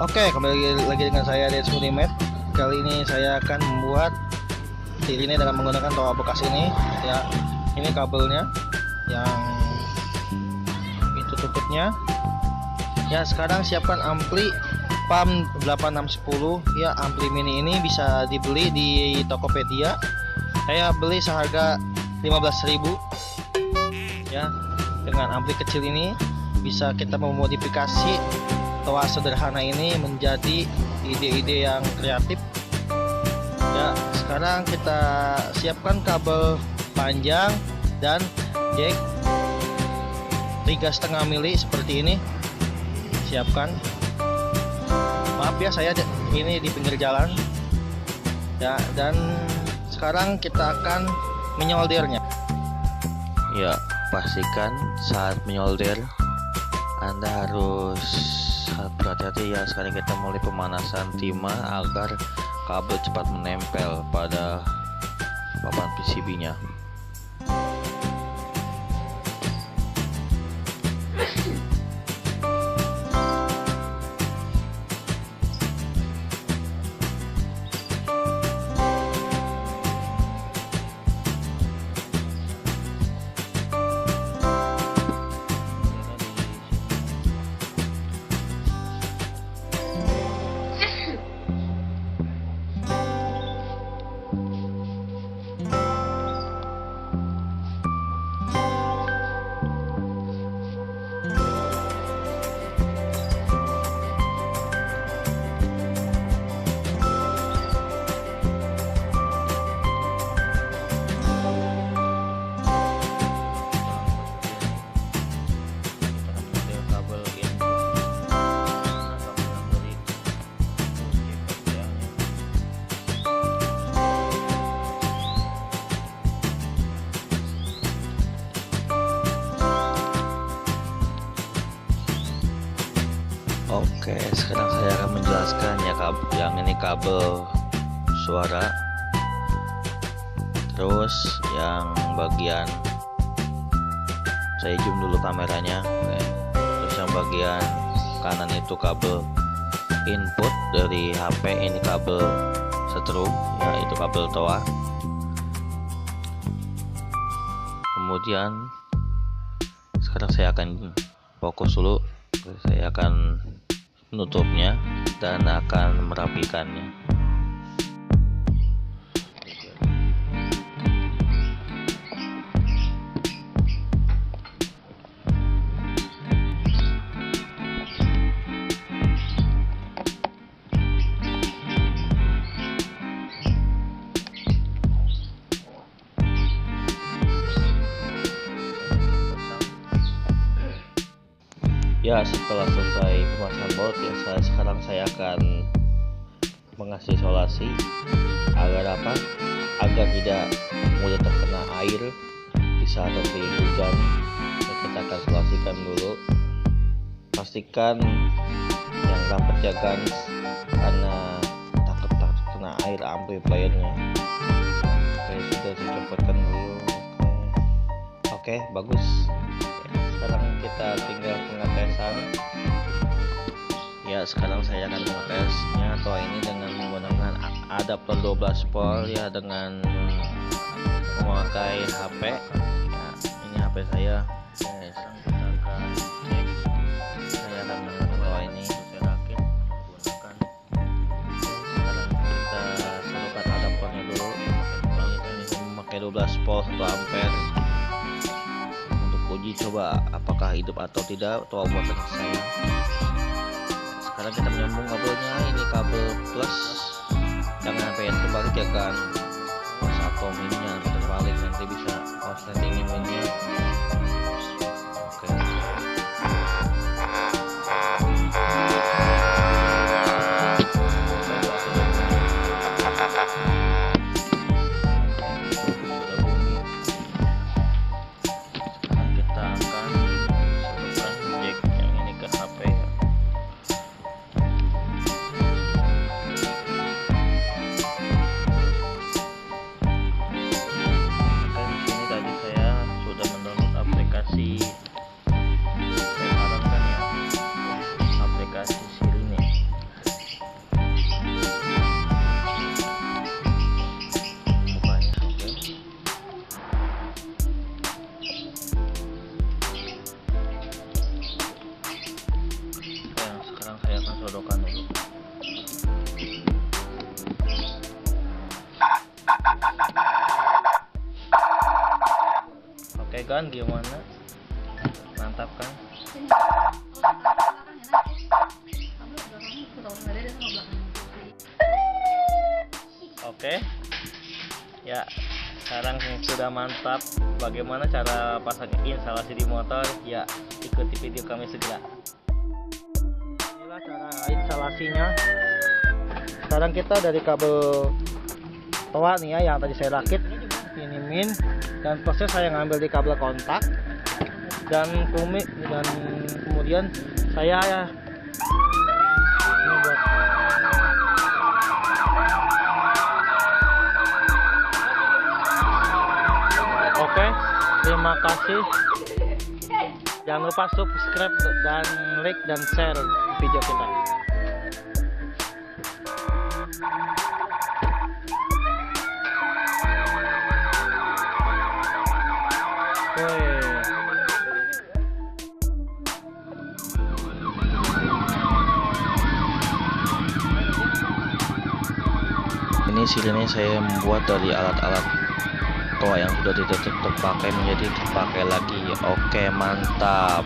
Oke, kembali lagi dengan saya Deds Multimed. Kali ini saya akan membuat til ini dengan menggunakan toa bekas ini. Ya, ini kabelnya yang itu tutupnya. Ya, sekarang siapkan ampli PAM 8610. Ya, ampli mini ini bisa dibeli di Tokopedia. Saya beli seharga 15.000. Ya, dengan ampli kecil ini bisa kita memodifikasi toa sederhana ini menjadi ide-ide yang kreatif. Ya, sekarang kita siapkan kabel panjang dan jack 3,5 mili seperti ini. Siapkan. Maaf ya, saya ini di pinggir jalan. Ya, dan sekarang kita akan menyoldernya. Ya, pastikan saat menyolder Anda harus berhati-hati ya. Sekarang kita mulai pemanasan timah agar kabel cepat menempel pada papan PCB-nya. Oke, sekarang saya akan menjelaskan ya, yang ini kabel suara. Terus yang bagian, saya zoom dulu kameranya. Oke. Terus yang bagian kanan itu kabel input dari HP, ini kabel setrum, ya itu kabel toa. Kemudian sekarang saya akan fokus dulu. Saya akan menutupnya dan akan merapikannya. Ya, setelah selesai pemasangan baut ya, sekarang saya akan mengasih isolasi agar apa? Agar tidak mudah terkena air di saat nanti hujan. Ya, kita akan isolasikan dulu. Pastikan yang rapat jagan karena takut kena air amplifiernya. Oke, sudah saya copotkan dulu. Oke, bagus. Sekarang kita tinggal pengetesan. Ya, sekarang saya akan mengetesnya toa ini dengan menggunakan adaptor 12 volt ya, dengan memakai HP. Ya, ini HP saya. Oke, kita akan cek. Saya akan menggunakan toa ini saya rakit menggunakan. Sekarang kita satukan adaptornya dulu. Ini memakai 12 volt 1 ampere. Uji coba apakah hidup atau tidak toa buatan saya. Sekarang kita menyambung kabelnya, ini kabel plus. Jangan sampai yang terbalik ya kan, atau minnya terbalik nanti bisa korsleting minnya. Oke. Megan gimana? Mantap kan? Oke. Ya, sekarang sudah mantap. Bagaimana cara pasang instalasi di motor? Ya, ikuti video kami segera. Inilah cara instalasinya. Sekarang kita dari kabel toa nih ya, yang tadi saya rakit, ini min, dan proses saya ngambil di kabel kontak dan kemudian saya membuat. Oke, terima kasih. Jangan lupa subscribe dan like dan share video kita. Ini sirine saya membuat dari alat-alat toa yang sudah tidak terpakai menjadi terpakai lagi. Oke, mantap.